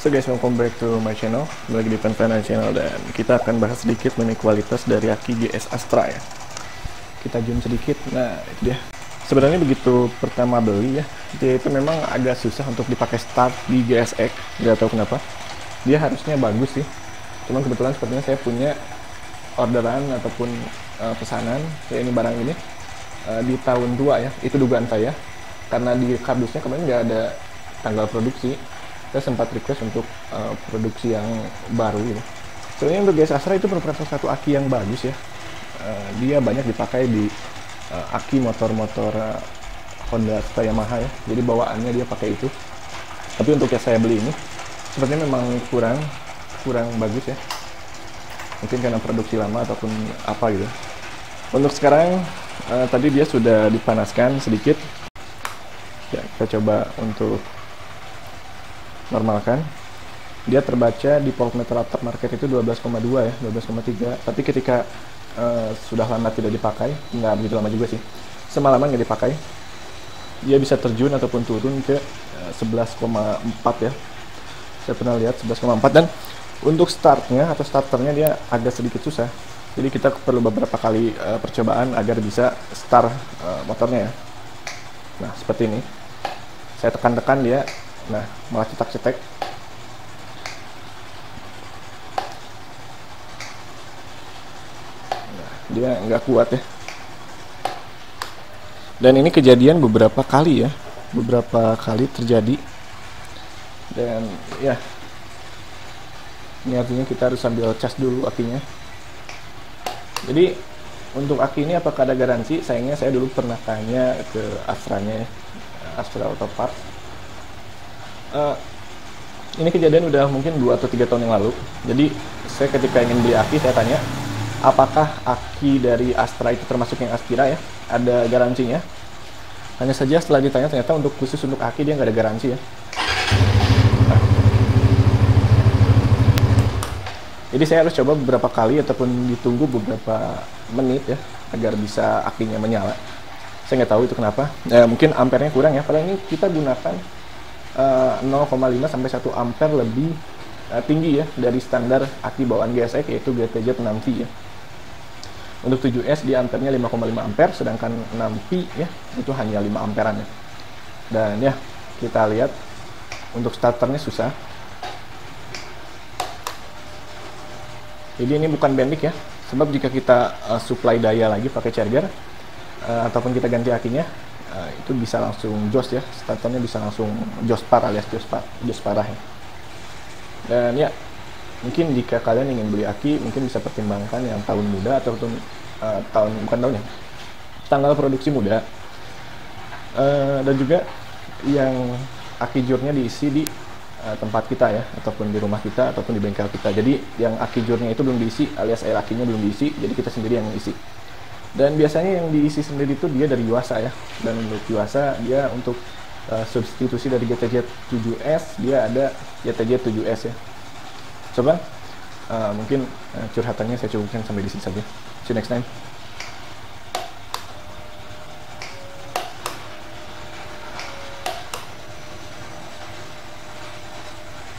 So guys, welcome back to my channel. Lagi di Penfana channel, dan kita akan bahas sedikit mengenai kualitas dari aki GS Astra ya. Kita zoom sedikit. Nah, itu dia. Sebenarnya begitu pertama beli ya, dia itu memang agak susah untuk dipakai start di GSX. Nggak tahu kenapa. Dia harusnya bagus sih. Cuman kebetulan sepertinya saya punya orderan ataupun pesanan kayak ini, barang ini di tahun 2 ya. Itu dugaan saya. Karena di kardusnya kemarin nggak ada tanggal produksi. Saya sempat request untuk produksi yang baru gitu. Sebenarnya untuk GS Astra itu merupakan satu aki yang bagus ya. Dia banyak dipakai di aki motor-motor Honda Astra Yamaha ya. Jadi bawaannya dia pakai itu. Tapi untuk yang saya beli ini sepertinya memang kurang bagus ya. Mungkin karena produksi lama ataupun apa gitu. Untuk sekarang tadi dia sudah dipanaskan sedikit. Ya, kita coba untuk normalkan. Dia terbaca di voltmeter aftermarket itu 12,2 ya, 12,3. Tapi ketika sudah lama tidak dipakai, nggak begitu lama juga sih, semalaman nggak dipakai, dia bisa terjun ataupun turun ke 11,4 ya. Saya pernah lihat 11,4, dan untuk startnya atau starternya dia agak sedikit susah. Jadi kita perlu beberapa kali percobaan agar bisa start motornya ya. Nah, seperti ini. Saya tekan-tekan dia, nah malah cetak-cetek. Nah, dia nggak kuat ya. Dan ini kejadian beberapa kali ya, beberapa kali terjadi. Dan ya, ini artinya kita harus sambil cas dulu akinya. Jadi untuk aki ini apakah ada garansi? Sayangnya saya dulu pernah tanya ke Astranya ya, Astra Auto Parts. Ini kejadian udah mungkin 2 atau 3 tahun yang lalu. Jadi saya ketika ingin beli aki, saya tanya apakah aki dari Astra itu termasuk yang Aspira ya, ada garansinya. Hanya saja setelah ditanya, ternyata untuk khusus untuk aki dia nggak ada garansi ya. Nah, jadi saya harus coba beberapa kali ataupun ditunggu beberapa menit ya agar bisa akinya menyala. Saya nggak tahu itu kenapa. Mungkin ampernya kurang ya. Padahal ini kita gunakan 0,5 sampai 1 ampere lebih tinggi ya dari standar aki bawaan GSX, yaitu GTZ 6P ya. Untuk 7S di ampernya 5,5 ampere, sedangkan 6P ya itu hanya 5 amperan ya. Dan ya, kita lihat untuk starternya susah. Jadi ini bukan bendik ya. Sebab jika kita supply daya lagi pakai charger ataupun kita ganti akinya, itu bisa langsung jos ya, starternya bisa langsung jospar alias jos parah ya. Dan ya, mungkin jika kalian ingin beli aki, mungkin bisa pertimbangkan yang tahun muda ataupun tanggal produksi muda, dan juga yang aki jurnya diisi di tempat kita ya, ataupun di rumah kita ataupun di bengkel kita. Jadi yang aki jurnya itu belum diisi alias air akinya belum diisi, jadi kita sendiri yang isi. Dan biasanya yang diisi sendiri itu dia dari Yuasa ya. Dan untuk Yuasa dia untuk substitusi dari GTZ 7S, dia ada GTZ 7S ya. Coba mungkin curhatannya saya cukupkan sampai di sini saja. See you next time.